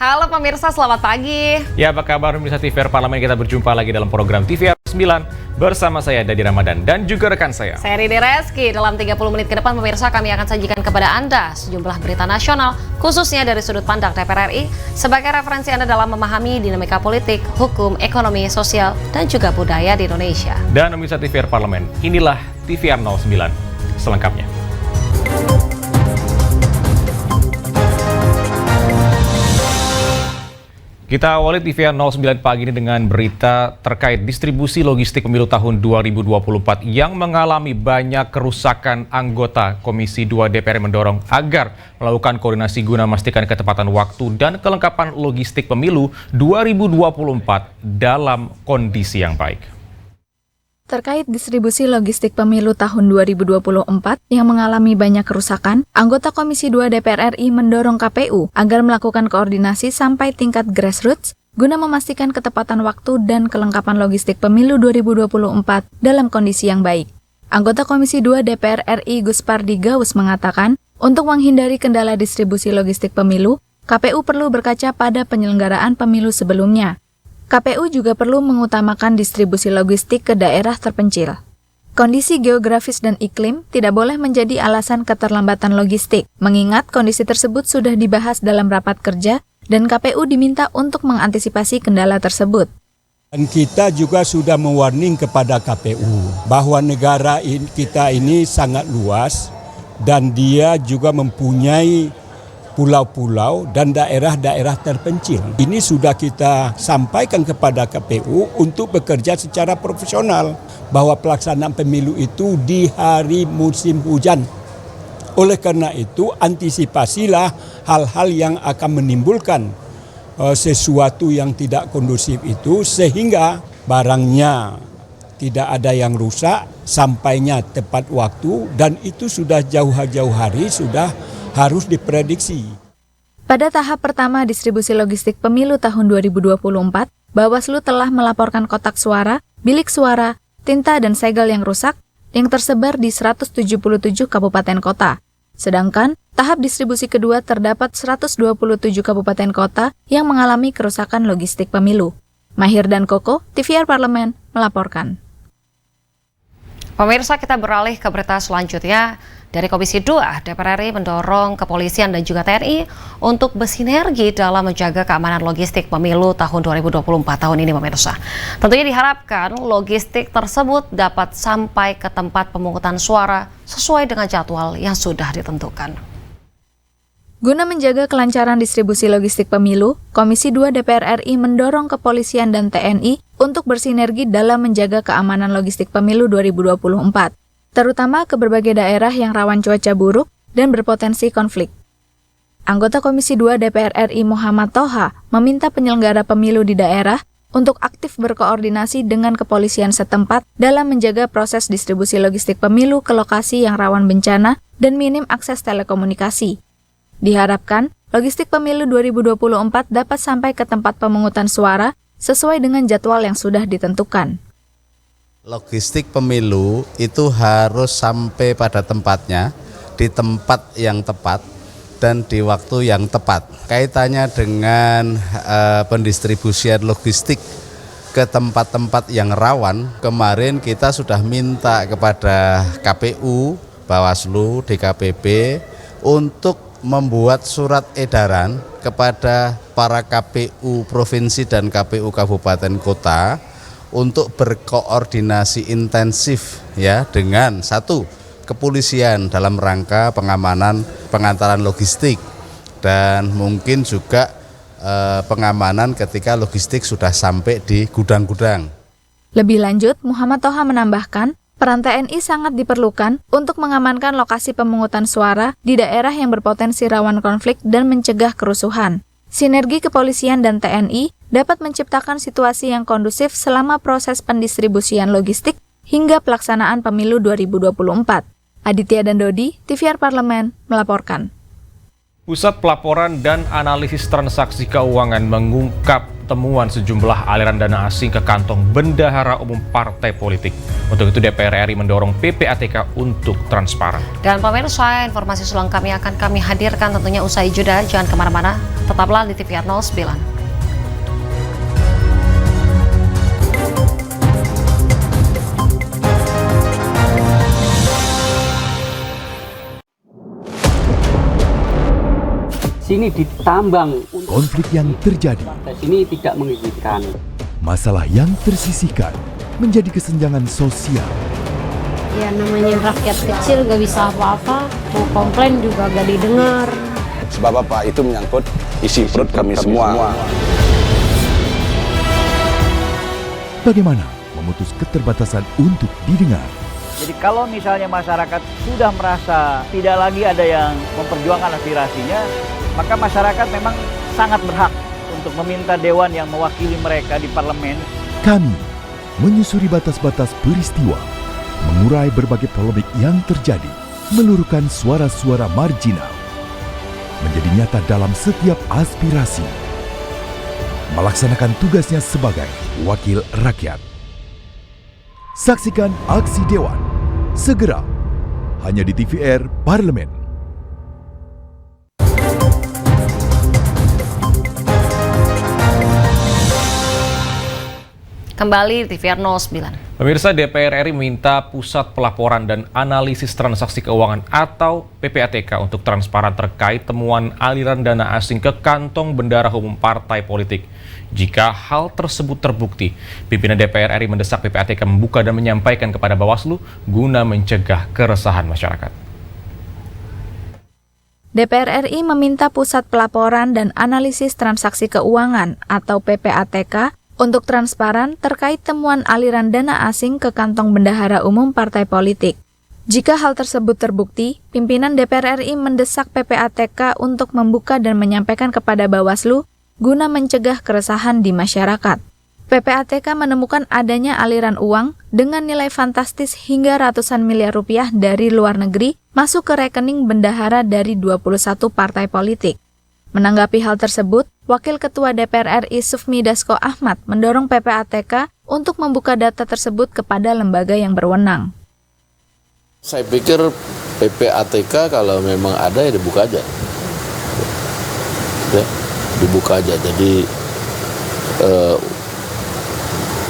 Halo pemirsa, selamat pagi. Ya, apa kabar pemirsa TVR Parlemen? Kita berjumpa lagi dalam program TVR 9 bersama saya Dadi Ramadan dan juga rekan saya. Saya Ridi Reski. Dalam 30 menit ke depan pemirsa kami akan sajikan kepada Anda sejumlah berita nasional khususnya dari sudut pandang DPR RI sebagai referensi Anda dalam memahami dinamika politik, hukum, ekonomi, sosial, dan juga budaya di Indonesia. Dan pemirsa TVR Parlemen, inilah TVR 09 selengkapnya. Kita awali TVR 09 pagi ini dengan berita terkait distribusi logistik pemilu tahun 2024 yang mengalami banyak kerusakan. Anggota Komisi 2 DPR mendorong agar melakukan koordinasi guna memastikan ketepatan waktu dan kelengkapan logistik pemilu 2024 dalam kondisi yang baik. Terkait distribusi logistik pemilu tahun 2024 yang mengalami banyak kerusakan, anggota Komisi 2 DPR RI mendorong KPU agar melakukan koordinasi sampai tingkat grassroots guna memastikan ketepatan waktu dan kelengkapan logistik pemilu 2024 dalam kondisi yang baik. Anggota Komisi 2 DPR RI Gus Pardi Gaus mengatakan, untuk menghindari kendala distribusi logistik pemilu, KPU perlu berkaca pada penyelenggaraan pemilu sebelumnya. KPU juga perlu mengutamakan distribusi logistik ke daerah terpencil. Kondisi geografis dan iklim tidak boleh menjadi alasan keterlambatan logistik, mengingat kondisi tersebut sudah dibahas dalam rapat kerja dan KPU diminta untuk mengantisipasi kendala tersebut. Dan kita juga sudah mewarning kepada KPU bahwa negara kita ini sangat luas dan dia juga mempunyai pulau-pulau dan daerah-daerah terpencil. Ini sudah kita sampaikan kepada KPU untuk bekerja secara profesional bahwa pelaksanaan pemilu itu di hari musim hujan. Oleh karena itu, antisipasilah hal-hal yang akan menimbulkan sesuatu yang tidak kondusif itu sehingga barangnya tidak ada yang rusak, sampainya tepat waktu dan itu sudah jauh-jauh hari sudah harus diprediksi. Pada tahap pertama distribusi logistik pemilu tahun 2024, Bawaslu telah melaporkan kotak suara, bilik suara, tinta dan segel yang rusak yang tersebar di 177 kabupaten kota. Sedangkan tahap distribusi kedua terdapat 127 kabupaten kota yang mengalami kerusakan logistik pemilu. Mahir dan Koko, TVR Parlemen, melaporkan. Pemirsa, kita beralih ke berita selanjutnya. Dari Komisi 2, DPR RI mendorong kepolisian dan juga TNI untuk bersinergi dalam menjaga keamanan logistik pemilu tahun 2024 tahun ini, pemirsa. Tentunya diharapkan logistik tersebut dapat sampai ke tempat pemungutan suara sesuai dengan jadwal yang sudah ditentukan. Guna menjaga kelancaran distribusi logistik pemilu, Komisi 2 DPR RI mendorong kepolisian dan TNI untuk bersinergi dalam menjaga keamanan logistik pemilu 2024. Terutama ke berbagai daerah yang rawan cuaca buruk dan berpotensi konflik. Anggota Komisi 2 DPR RI Muhammad Toha meminta penyelenggara pemilu di daerah untuk aktif berkoordinasi dengan kepolisian setempat dalam menjaga proses distribusi logistik pemilu ke lokasi yang rawan bencana dan minim akses telekomunikasi. Diharapkan, logistik pemilu 2024 dapat sampai ke tempat pemungutan suara sesuai dengan jadwal yang sudah ditentukan. Logistik pemilu itu harus sampai pada tempatnya, di tempat yang tepat, dan di waktu yang tepat. Kaitannya dengan pendistribusian logistik ke tempat-tempat yang rawan, kemarin kita sudah minta kepada KPU, Bawaslu, DKPP untuk membuat surat edaran kepada para KPU Provinsi dan KPU Kabupaten Kota untuk berkoordinasi intensif ya dengan satu, kepolisian dalam rangka pengamanan pengantaran logistik dan mungkin juga pengamanan ketika logistik sudah sampai di gudang-gudang. Lebih lanjut, Muhammad Toha menambahkan, peran TNI sangat diperlukan untuk mengamankan lokasi pemungutan suara di daerah yang berpotensi rawan konflik dan mencegah kerusuhan. Sinergi kepolisian dan TNI dapat menciptakan situasi yang kondusif selama proses pendistribusian logistik hingga pelaksanaan pemilu 2024. Aditya dan Dodi, TVR Parlemen, melaporkan. Pusat Pelaporan dan Analisis Transaksi Keuangan mengungkap temuan sejumlah aliran dana asing ke kantong bendahara umum partai politik. Untuk itu DPR RI mendorong PPATK untuk transparan. Dan pemirsa, informasi selengkapnya akan kami hadirkan tentunya usai jeda. Jangan kemana-mana, tetaplah di TVR 09. Sini ditambang. Konflik yang terjadi, Sini tidak mengizinkan. masalah yang tersisihkan menjadi kesenjangan sosial. Ya namanya rakyat kecil gak bisa apa-apa, mau komplain juga gak didengar. Sebab apa? Itu menyangkut isi perut kami semua. Bagaimana memutus keterbatasan untuk didengar? Jadi kalau misalnya masyarakat sudah merasa tidak lagi ada yang memperjuangkan aspirasinya, maka masyarakat memang sangat berhak untuk meminta dewan yang mewakili mereka di parlemen. Kami menyusuri batas-batas peristiwa, mengurai berbagai polemik yang terjadi, meluruhkan suara-suara marginal, menjadi nyata dalam setiap aspirasi, melaksanakan tugasnya sebagai wakil rakyat. Saksikan aksi Dewan segera hanya di TVR Parlemen. Kembali di TVR 09. Pemirsa, DPR RI meminta Pusat Pelaporan dan Analisis Transaksi Keuangan atau PPATK untuk transparan terkait temuan aliran dana asing ke kantong bendahara umum partai politik. Jika hal tersebut terbukti, pimpinan DPR RI mendesak PPATK membuka dan menyampaikan kepada Bawaslu guna mencegah keresahan masyarakat. DPR RI meminta Pusat Pelaporan dan Analisis Transaksi Keuangan atau PPATK untuk transparan terkait temuan aliran dana asing ke kantong bendahara umum partai politik. Jika hal tersebut terbukti, pimpinan DPR RI mendesak PPATK untuk membuka dan menyampaikan kepada Bawaslu guna mencegah keresahan di masyarakat. PPATK menemukan adanya aliran uang dengan nilai fantastis hingga ratusan miliar rupiah dari luar negeri masuk ke rekening bendahara dari 21 partai politik. Menanggapi hal tersebut, Wakil Ketua DPR RI Sufmi Dasko Ahmad mendorong PPATK untuk membuka data tersebut kepada lembaga yang berwenang. Saya pikir PPATK kalau memang ada ya dibuka aja. Ya, dibuka aja. Jadi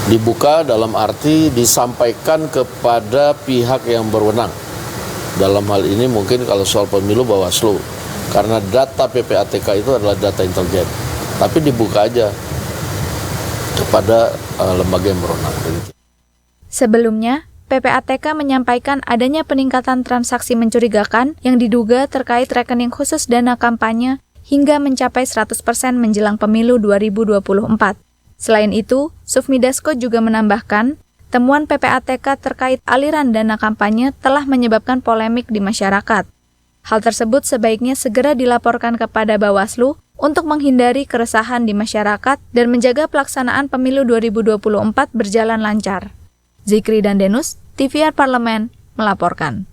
dibuka dalam arti disampaikan kepada pihak yang berwenang. Dalam hal ini mungkin kalau soal pemilu Bawaslu. Karena data PPATK itu adalah data intelijen, tapi dibuka aja kepada lembaga yang berwenang. Sebelumnya, PPATK menyampaikan adanya peningkatan transaksi mencurigakan yang diduga terkait rekening khusus dana kampanye hingga mencapai 100% menjelang pemilu 2024. Selain itu, Sufmi Dasko juga menambahkan, temuan PPATK terkait aliran dana kampanye telah menyebabkan polemik di masyarakat. Hal tersebut sebaiknya segera dilaporkan kepada Bawaslu untuk menghindari keresahan di masyarakat dan menjaga pelaksanaan pemilu 2024 berjalan lancar. Zikri dan Denus, TVR Parlemen, melaporkan.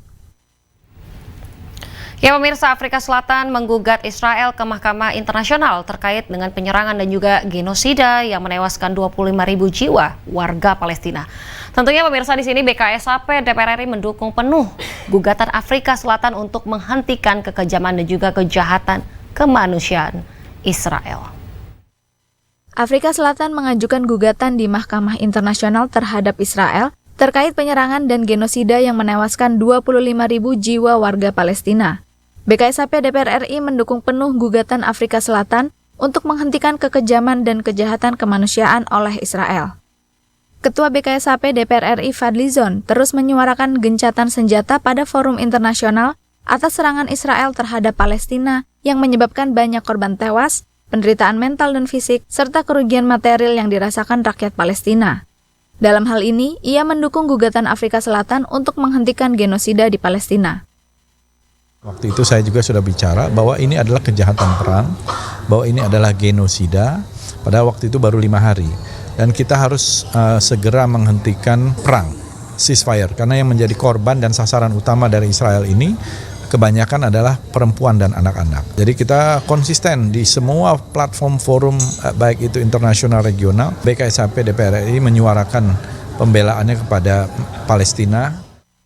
Ya pemirsa, Afrika Selatan menggugat Israel ke Mahkamah Internasional terkait dengan penyerangan dan juga genosida yang menewaskan 25.000 jiwa warga Palestina. Tentunya pemirsa, di sini BKSAP DPR RI mendukung penuh gugatan Afrika Selatan untuk menghentikan kekejaman dan juga kejahatan kemanusiaan Israel. Afrika Selatan mengajukan gugatan di Mahkamah Internasional terhadap Israel terkait penyerangan dan genosida yang menewaskan 25.000 jiwa warga Palestina. BKSAP DPR RI mendukung penuh gugatan Afrika Selatan untuk menghentikan kekejaman dan kejahatan kemanusiaan oleh Israel. Ketua BKSAP DPR RI Fadlizon terus menyuarakan gencatan senjata pada forum internasional atas serangan Israel terhadap Palestina yang menyebabkan banyak korban tewas, penderitaan mental dan fisik, serta kerugian material yang dirasakan rakyat Palestina. Dalam hal ini, ia mendukung gugatan Afrika Selatan untuk menghentikan genosida di Palestina. Waktu itu saya juga sudah bicara bahwa ini adalah kejahatan perang, bahwa ini adalah genosida, pada waktu itu baru 5 hari. Dan kita harus segera menghentikan perang, ceasefire, karena yang menjadi korban dan sasaran utama dari Israel ini kebanyakan adalah perempuan dan anak-anak. Jadi kita konsisten di semua platform forum baik itu internasional regional, BKSAP DPR RI menyuarakan pembelaannya kepada Palestina.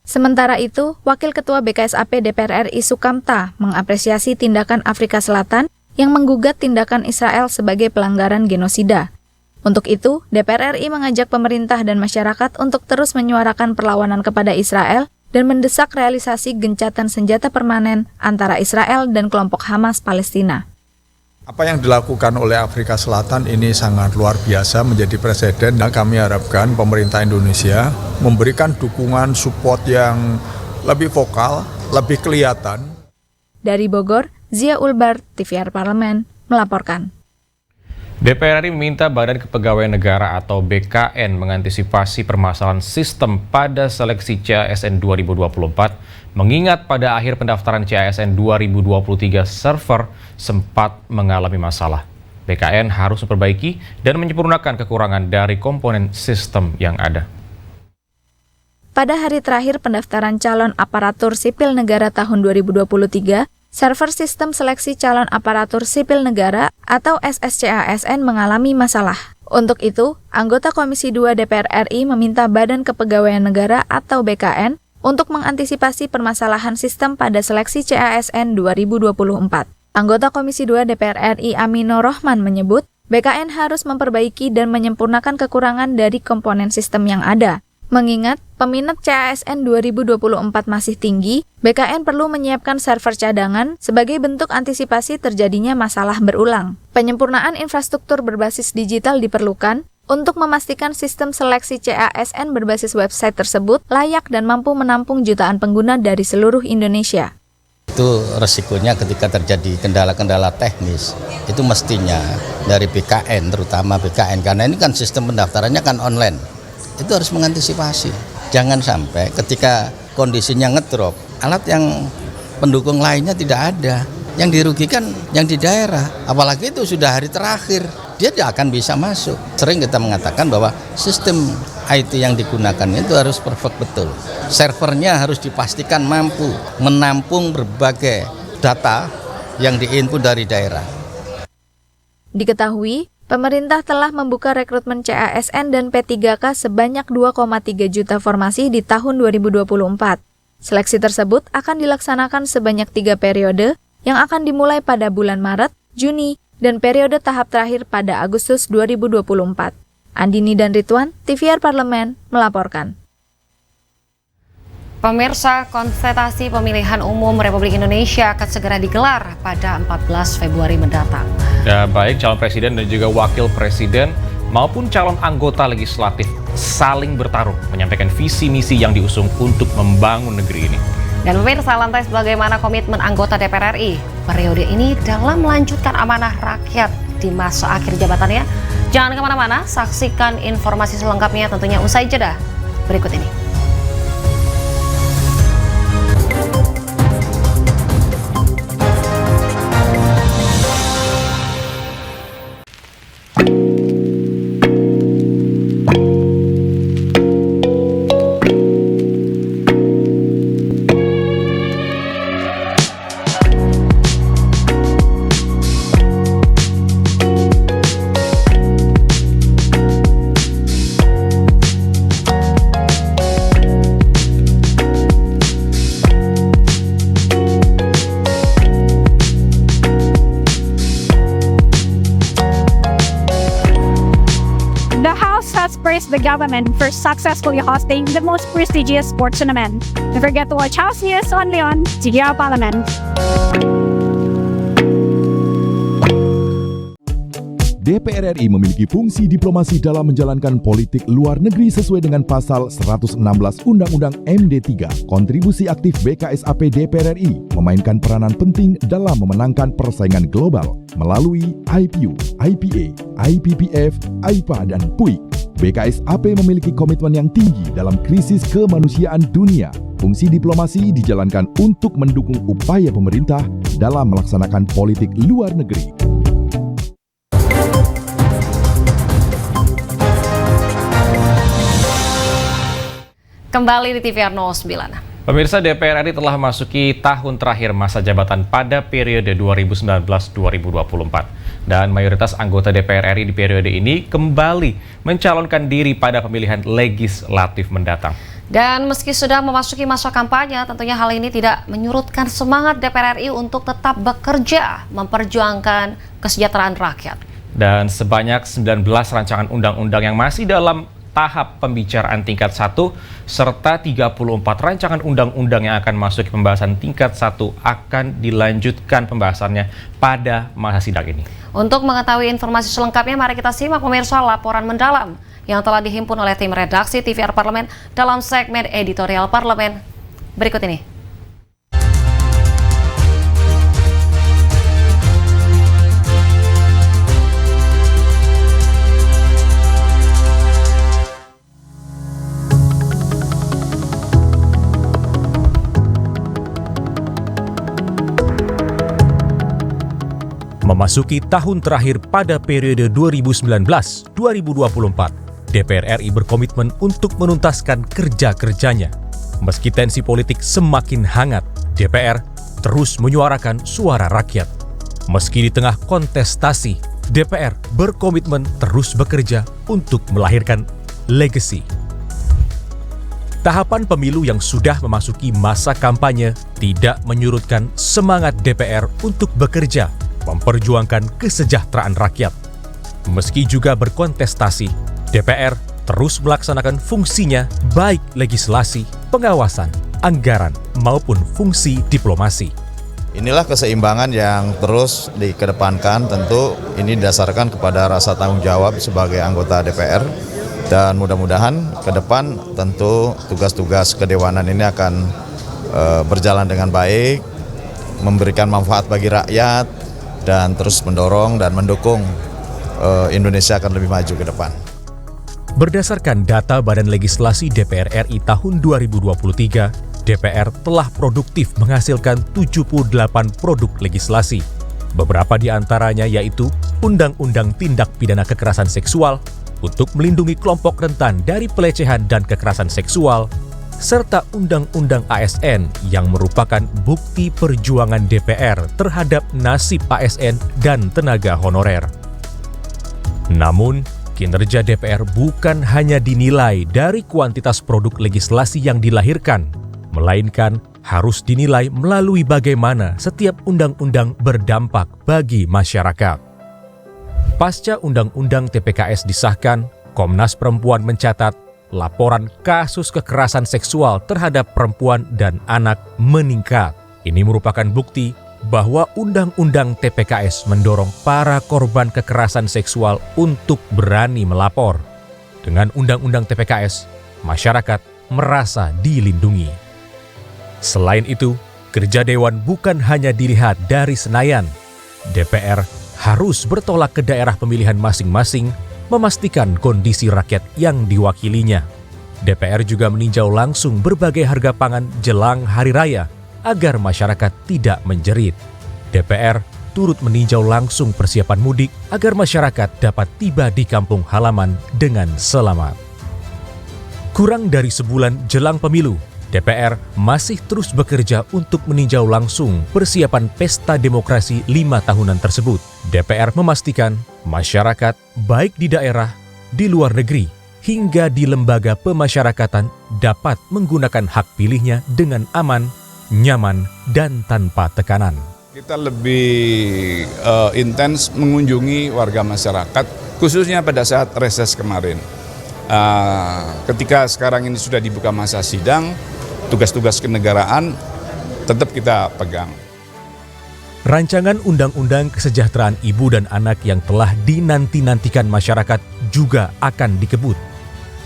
Sementara itu, Wakil Ketua BKSAP DPR RI Sukamta mengapresiasi tindakan Afrika Selatan yang menggugat tindakan Israel sebagai pelanggaran genosida. Untuk itu, DPR RI mengajak pemerintah dan masyarakat untuk terus menyuarakan perlawanan kepada Israel dan mendesak realisasi gencatan senjata permanen antara Israel dan kelompok Hamas Palestina. Apa yang dilakukan oleh Afrika Selatan ini sangat luar biasa, menjadi presiden, dan kami harapkan pemerintah Indonesia memberikan dukungan support yang lebih vokal, lebih kelihatan. Dari Bogor, Zia Ulbar, TVR Parlemen, melaporkan. DPR RI meminta Badan Kepegawaian Negara atau BKN mengantisipasi permasalahan sistem pada seleksi CASN 2024, mengingat pada akhir pendaftaran CASN 2023 server sempat mengalami masalah. BKN harus memperbaiki dan menyempurnakan kekurangan dari komponen sistem yang ada. Pada hari terakhir pendaftaran calon aparatur sipil negara tahun 2023, server sistem seleksi calon aparatur sipil negara atau SSCASN mengalami masalah. Untuk itu, anggota Komisi 2 DPR RI meminta Badan Kepegawaian Negara atau BKN untuk mengantisipasi permasalahan sistem pada seleksi CASN 2024. Anggota Komisi 2 DPR RI Aminur Rahman menyebut, BKN harus memperbaiki dan menyempurnakan kekurangan dari komponen sistem yang ada. Mengingat peminat CASN 2024 masih tinggi, BKN perlu menyiapkan server cadangan sebagai bentuk antisipasi terjadinya masalah berulang. Penyempurnaan infrastruktur berbasis digital diperlukan untuk memastikan sistem seleksi CASN berbasis website tersebut layak dan mampu menampung jutaan pengguna dari seluruh Indonesia. Itu resikonya ketika terjadi kendala-kendala teknis, itu mestinya dari BKN, terutama BKN, karena ini kan sistem pendaftarannya kan online. Itu harus mengantisipasi. Jangan sampai ketika kondisinya ngedrop, alat yang pendukung lainnya tidak ada. Yang dirugikan yang di daerah, apalagi itu sudah hari terakhir, dia tidak akan bisa masuk. Sering kita mengatakan bahwa sistem IT yang digunakan itu harus perfect betul. Servernya harus dipastikan mampu menampung berbagai data yang diinput dari daerah. Diketahui, pemerintah telah membuka rekrutmen CASN dan P3K sebanyak 2,3 juta formasi di tahun 2024. Seleksi tersebut akan dilaksanakan sebanyak 3 periode yang akan dimulai pada bulan Maret, Juni, dan periode tahap terakhir pada Agustus 2024. Andini dan Ridwan, TVR Parlemen, melaporkan. Pemirsa, kontestasi pemilihan umum Republik Indonesia akan segera digelar pada 14 Februari mendatang. Ya, baik calon presiden dan juga wakil presiden maupun calon anggota legislatif saling bertarung menyampaikan visi misi yang diusung untuk membangun negeri ini. Dan pemirsa, lantas bagaimana komitmen anggota DPR RI periode ini dalam melanjutkan amanah rakyat di masa akhir jabatannya? Jangan kemana-mana, saksikan informasi selengkapnya tentunya usai jeda berikut ini. The government for successfully hosting the most prestigious sports tournament. Don't forget to watch House News only on TVR Parliament. DPR RI memiliki fungsi diplomasi dalam menjalankan politik luar negeri sesuai dengan pasal 116 Undang-Undang MD3. Kontribusi aktif BKSAP DPR RI memainkan peranan penting dalam memenangkan persaingan global melalui IPU, IPA, IPPF, AIPA, dan PUIK. BKSAP memiliki komitmen yang tinggi dalam krisis kemanusiaan dunia. Fungsi diplomasi dijalankan untuk mendukung upaya pemerintah dalam melaksanakan politik luar negeri. Kembali di TVR 09. Pemirsa, DPR RI telah memasuki tahun terakhir masa jabatan pada periode 2019-2024. Dan mayoritas anggota DPR RI di periode ini kembali mencalonkan diri pada pemilihan legislatif mendatang. Dan meski sudah memasuki masa kampanye, tentunya hal ini tidak menyurutkan semangat DPR RI untuk tetap bekerja memperjuangkan kesejahteraan rakyat. Dan sebanyak 19 rancangan undang-undang yang masih dalam tahap pembicaraan tingkat 1 serta 34 rancangan undang-undang yang akan masuk ke pembahasan tingkat 1 akan dilanjutkan pembahasannya pada masa sidang ini. Untuk mengetahui informasi selengkapnya, mari kita simak pemirsa laporan mendalam yang telah dihimpun oleh tim redaksi TVR Parlemen dalam segmen editorial Parlemen berikut ini. Memasuki tahun terakhir pada periode 2019-2024, DPR RI berkomitmen untuk menuntaskan kerja-kerjanya. Meski tensi politik semakin hangat, DPR terus menyuarakan suara rakyat. Meski di tengah kontestasi, DPR berkomitmen terus bekerja untuk melahirkan legacy. Tahapan pemilu yang sudah memasuki masa kampanye tidak menyurutkan semangat DPR untuk bekerja memperjuangkan kesejahteraan rakyat. Meski juga berkontestasi, DPR terus melaksanakan fungsinya baik legislasi, pengawasan, anggaran, maupun fungsi diplomasi. Inilah keseimbangan yang terus dikedepankan, tentu ini didasarkan kepada rasa tanggung jawab sebagai anggota DPR, dan mudah-mudahan ke depan tentu tugas-tugas kedewanan ini akan berjalan dengan baik, memberikan manfaat bagi rakyat, dan terus mendorong dan mendukung Indonesia akan lebih maju ke depan. Berdasarkan data Badan Legislasi DPR RI tahun 2023, DPR telah produktif menghasilkan 78 produk legislasi. Beberapa di antaranya yaitu Undang-Undang Tindak Pidana Kekerasan Seksual untuk melindungi kelompok rentan dari pelecehan dan kekerasan seksual, serta Undang-Undang ASN yang merupakan bukti perjuangan DPR terhadap nasib ASN dan tenaga honorer. Namun, kinerja DPR bukan hanya dinilai dari kuantitas produk legislasi yang dilahirkan, melainkan harus dinilai melalui bagaimana setiap undang-undang berdampak bagi masyarakat. Pasca Undang-Undang TPKS disahkan, Komnas Perempuan mencatat laporan kasus kekerasan seksual terhadap perempuan dan anak meningkat. Ini merupakan bukti bahwa Undang-Undang TPKS mendorong para korban kekerasan seksual untuk berani melapor. Dengan Undang-Undang TPKS, masyarakat merasa dilindungi. Selain itu, kerja Dewan bukan hanya dilihat dari Senayan. DPR harus bertolak ke daerah pemilihan masing-masing memastikan kondisi rakyat yang diwakilinya. DPR juga meninjau langsung berbagai harga pangan jelang Hari Raya agar masyarakat tidak menjerit. DPR turut meninjau langsung persiapan mudik agar masyarakat dapat tiba di kampung halaman dengan selamat. Kurang dari sebulan jelang pemilu, DPR masih terus bekerja untuk meninjau langsung persiapan pesta demokrasi 5 tahunan tersebut. DPR memastikan masyarakat baik di daerah, di luar negeri, hingga di lembaga pemasyarakatan dapat menggunakan hak pilihnya dengan aman, nyaman, dan tanpa tekanan. Kita lebih intens mengunjungi warga masyarakat, khususnya pada saat reses kemarin. Ketika sekarang ini sudah dibuka masa sidang, tugas-tugas kenegaraan tetap kita pegang. Rancangan Undang-Undang Kesejahteraan Ibu dan Anak yang telah dinanti-nantikan masyarakat juga akan dikebut.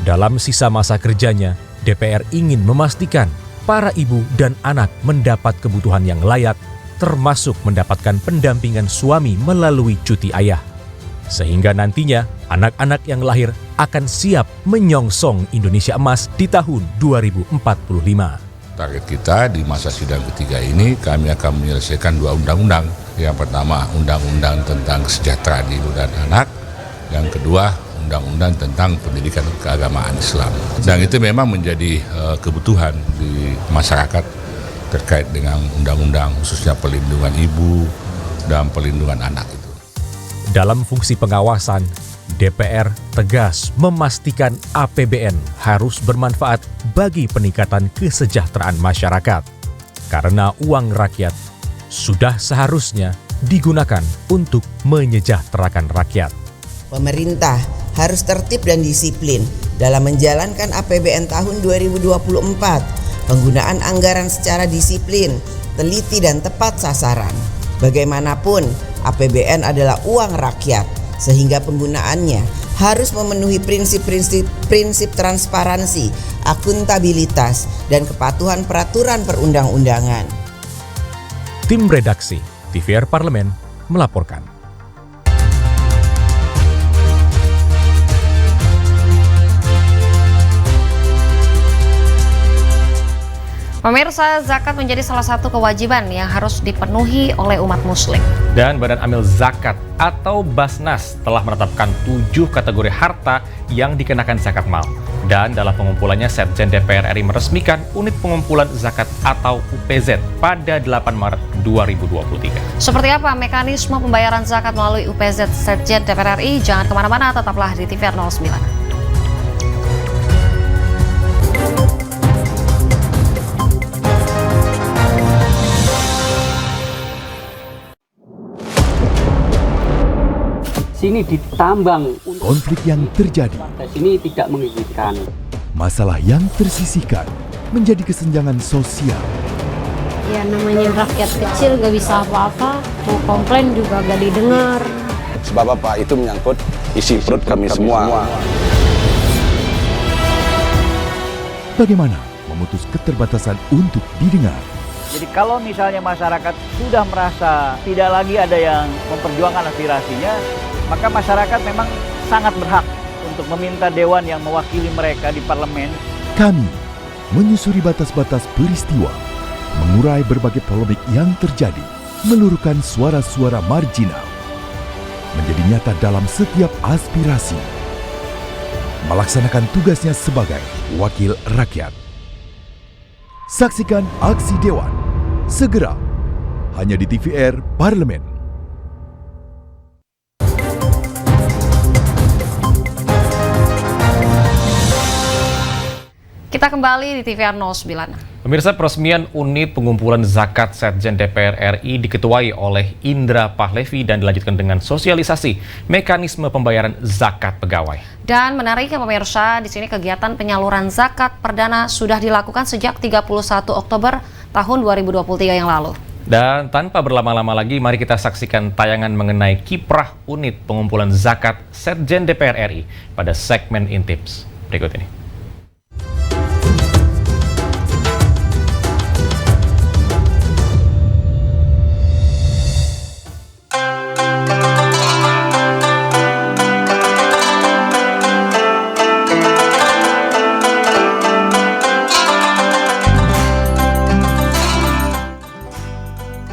Dalam sisa masa kerjanya, DPR ingin memastikan para ibu dan anak mendapat kebutuhan yang layak, termasuk mendapatkan pendampingan suami melalui cuti ayah. Sehingga nantinya anak-anak yang lahir akan siap menyongsong Indonesia Emas di tahun 2045. Target kita di masa sidang ketiga ini kami akan menyelesaikan 2 undang-undang. Yang pertama Undang-Undang tentang Kesejahteraan Ibu dan Anak, yang kedua undang-undang tentang pendidikan keagamaan Islam. Dan itu memang menjadi kebutuhan di masyarakat terkait dengan undang-undang khususnya perlindungan ibu dan perlindungan anak itu. Dalam fungsi pengawasan, DPR tegas memastikan APBN harus bermanfaat bagi peningkatan kesejahteraan masyarakat. Karena uang rakyat sudah seharusnya digunakan untuk menyejahterakan rakyat. Pemerintah harus tertib dan disiplin dalam menjalankan APBN tahun 2024. Penggunaan anggaran secara disiplin, teliti dan tepat sasaran. Bagaimanapun, APBN adalah uang rakyat, sehingga penggunaannya harus memenuhi prinsip transparansi, akuntabilitas, dan kepatuhan peraturan perundang-undangan. Tim redaksi TVR Parlemen melaporkan. Pemirsa, zakat menjadi salah satu kewajiban yang harus dipenuhi oleh umat muslim. Dan Badan Amil Zakat atau Basnas telah menetapkan 7 kategori harta yang dikenakan zakat mal. Dan dalam pengumpulannya, Setjen DPR RI meresmikan unit pengumpulan zakat atau UPZ pada 8 Maret 2023. Seperti apa mekanisme pembayaran zakat melalui UPZ Setjen DPR RI? Jangan kemana-mana, tetaplah di TVR 09. Sini ditambang. Konflik yang terjadi. Sini tidak mengizinkan. Masalah yang tersisihkan menjadi kesenjangan sosial. Ya namanya rakyat kecil gak bisa apa-apa, mau komplain juga gak didengar. Sebab apa? Itu menyangkut isi perut kami semua. Bagaimana memutus keterbatasan untuk didengar? Jadi kalau misalnya masyarakat sudah merasa tidak lagi ada yang memperjuangkan aspirasinya, maka masyarakat memang sangat berhak untuk meminta dewan yang mewakili mereka di parlemen. Kami menyusuri batas-batas peristiwa, mengurai berbagai polemik yang terjadi, meluruhkan suara-suara marginal, menjadi nyata dalam setiap aspirasi, melaksanakan tugasnya sebagai wakil rakyat. Saksikan aksi Dewan segera hanya di TVR Parlemen. Kita kembali di TVR 09. Pemirsa, peresmian unit pengumpulan zakat Setjen DPR RI diketuai oleh Indra Pahlevi dan dilanjutkan dengan sosialisasi mekanisme pembayaran zakat pegawai. Dan menariknya pemirsa, di sini kegiatan penyaluran zakat perdana sudah dilakukan sejak 31 Oktober tahun 2023 yang lalu. Dan tanpa berlama-lama lagi, mari kita saksikan tayangan mengenai kiprah unit pengumpulan zakat Setjen DPR RI pada segmen Intips berikut ini.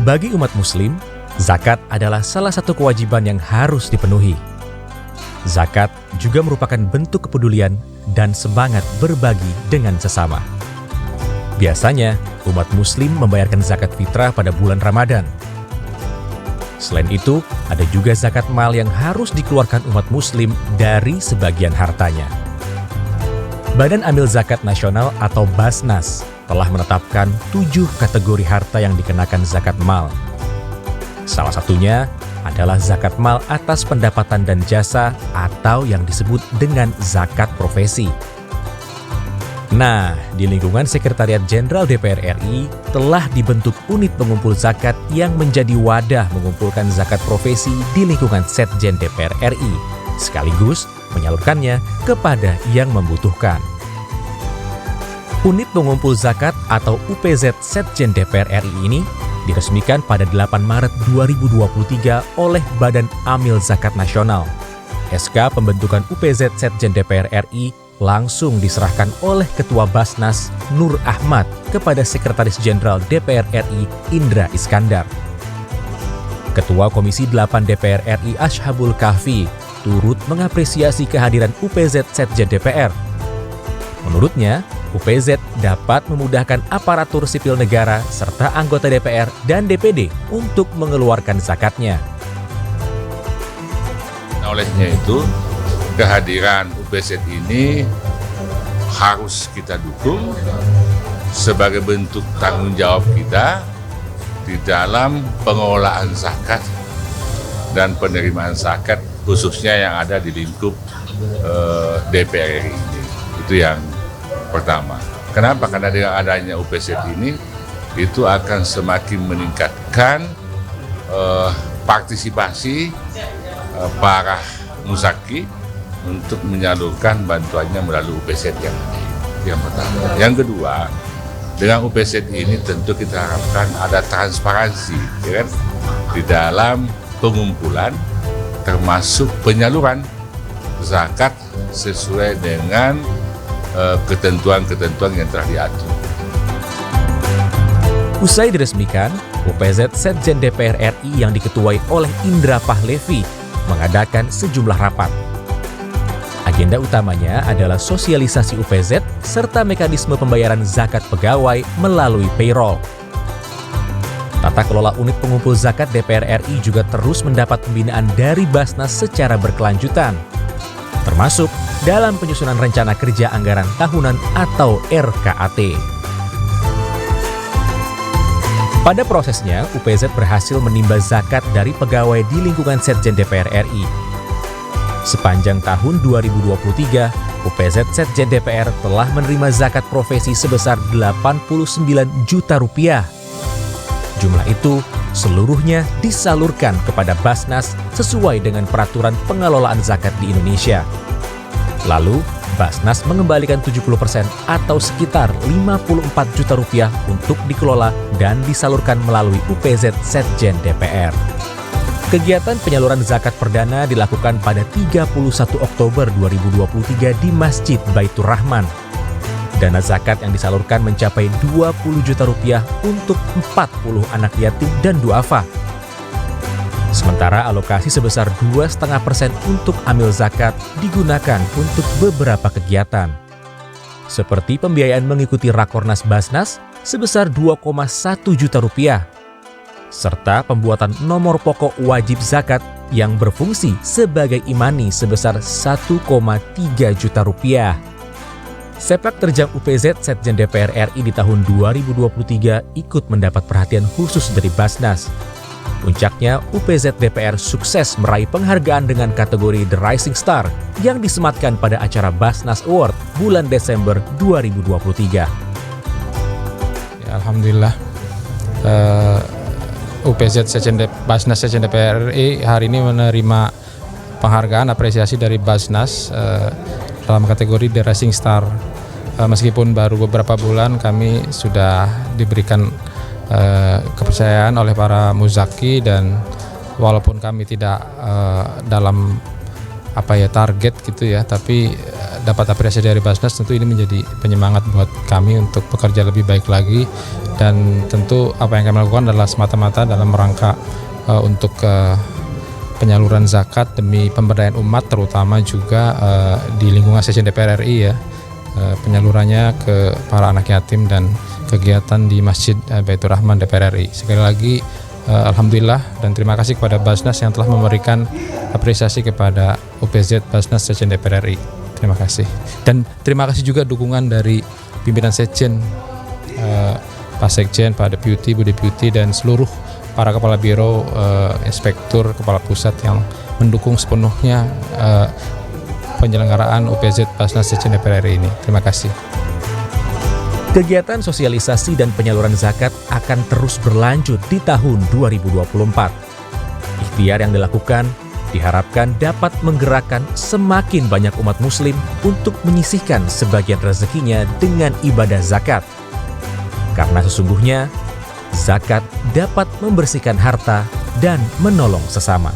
Bagi umat muslim, zakat adalah salah satu kewajiban yang harus dipenuhi. Zakat juga merupakan bentuk kepedulian dan semangat berbagi dengan sesama. Biasanya, umat muslim membayarkan zakat fitrah pada bulan Ramadan. Selain itu, ada juga zakat mal yang harus dikeluarkan umat muslim dari sebagian hartanya. Badan Amil Zakat Nasional atau Basnas telah menetapkan 7 kategori harta yang dikenakan zakat mal. Salah satunya adalah zakat mal atas pendapatan dan jasa atau yang disebut dengan zakat profesi. Nah, di lingkungan Sekretariat Jenderal DPR RI telah dibentuk unit pengumpul zakat yang menjadi wadah mengumpulkan zakat profesi di lingkungan Setjen DPR RI, sekaligus menyalurkannya kepada yang membutuhkan. Unit pengumpul zakat atau UPZ Setjen DPR RI ini diresmikan pada 8 Maret 2023 oleh Badan Amil Zakat Nasional. SK pembentukan UPZ Setjen DPR RI langsung diserahkan oleh Ketua Basnas Nur Ahmad kepada Sekretaris Jenderal DPR RI Indra Iskandar. Ketua Komisi 8 DPR RI Ashabul Kahfi turut mengapresiasi kehadiran UPZ Setjen DPR. Menurutnya, UPZ dapat memudahkan aparatur sipil negara serta anggota DPR dan DPD untuk mengeluarkan zakatnya. Olehnya itu, kehadiran UPZ ini harus kita dukung sebagai bentuk tanggung jawab kita di dalam pengelolaan zakat dan penerimaan zakat, khususnya yang ada di lingkup DPR RI ini. Itu yang pertama. Kenapa? Karena dengan adanya UPZ ini, itu akan semakin meningkatkan partisipasi para muzaki untuk menyalurkan bantuannya melalui UPZ yang pertama. Yang kedua, dengan UPZ ini tentu kita harapkan ada transparansi, ya kan, di dalam pengumpulan termasuk penyaluran zakat sesuai dengan ketentuan-ketentuan yang telah diatur. Usai diresmikan, UPZ Setjen DPR RI yang diketuai oleh Indra Pahlevi mengadakan sejumlah rapat. Agenda utamanya adalah sosialisasi UPZ serta mekanisme pembayaran zakat pegawai melalui payroll. Tata kelola unit pengumpul zakat DPR RI juga terus mendapat pembinaan dari Basnas secara berkelanjutan, termasuk dalam penyusunan rencana kerja anggaran tahunan atau RKAT. Pada prosesnya, UPZ berhasil menimba zakat dari pegawai di lingkungan Setjen DPR RI. Sepanjang tahun 2023, UPZ Setjen DPR telah menerima zakat profesi sebesar 89 juta rupiah. Jumlah itu seluruhnya disalurkan kepada Basnas sesuai dengan peraturan pengelolaan zakat di Indonesia. Lalu, Basnas mengembalikan 70% atau sekitar 54 juta rupiah untuk dikelola dan disalurkan melalui UPZ Setjen DPR. Kegiatan penyaluran zakat perdana dilakukan pada 31 Oktober 2023 di Masjid Baitur Rahman. Dana zakat yang disalurkan mencapai 20 juta rupiah untuk 40 anak yatim dan duafa. Sementara alokasi sebesar 2,5% untuk amil zakat digunakan untuk beberapa kegiatan. Seperti pembiayaan mengikuti Rakornas Basnas sebesar 2,1 juta rupiah, serta pembuatan nomor pokok wajib zakat yang berfungsi sebagai imani sebesar 1,3 juta rupiah. Sepak terjang UPZ Setjen DPR RI di tahun 2023 ikut mendapat perhatian khusus dari Basnas. Puncaknya, UPZ DPR sukses meraih penghargaan dengan kategori The Rising Star yang disematkan pada acara Basnas Award bulan Desember 2023. Ya, Alhamdulillah, UPZ Basnas Setjen DPR RI hari ini menerima penghargaan apresiasi dari Basnas dalam kategori The Rising Star. Meskipun baru beberapa bulan, kami sudah diberikan kepercayaan oleh para muzaki, dan walaupun kami tidak dalam target gitu ya, tapi dapat apresiasi dari Basnas, tentu ini menjadi penyemangat buat kami untuk bekerja lebih baik lagi. Dan tentu apa yang kami lakukan adalah semata-mata dalam rangka untuk penyaluran zakat demi pemberdayaan umat, terutama juga di lingkungan Setjen DPR RI ya, penyalurannya ke para anak yatim dan kegiatan di Masjid Baitur Rahman DPR RI. Sekali lagi alhamdulillah dan terima kasih kepada Basnas yang telah memberikan apresiasi kepada UPZ Basnas Setjen DPR RI. Terima kasih. Dan terima kasih juga dukungan dari pimpinan Setjen, Pak Sekjen, Pak Deputi, Bu Deputi, dan seluruh para kepala biro, inspektur, kepala pusat yang mendukung sepenuhnya penyelenggaraan UPZ Basnas Setjen DPR RI ini. Terima kasih. Kegiatan sosialisasi dan penyaluran zakat akan terus berlanjut di tahun 2024. Ikhtiar yang dilakukan diharapkan dapat menggerakkan semakin banyak umat muslim untuk menyisihkan sebagian rezekinya dengan ibadah zakat. Karena sesungguhnya, zakat dapat membersihkan harta dan menolong sesama.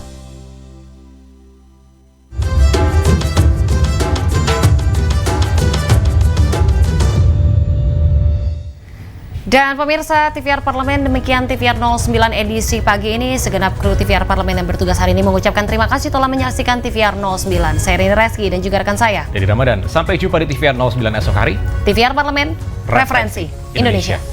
Dan pemirsa TVR Parlemen, demikian TVR 09 edisi pagi ini. Segenap kru TVR Parlemen yang bertugas hari ini mengucapkan terima kasih telah menyaksikan TVR 09. Saya Rini Reski dan juga rekan saya Jadi Ramadan. Sampai jumpa di TVR 09 esok hari. TVR Parlemen, referensi Indonesia.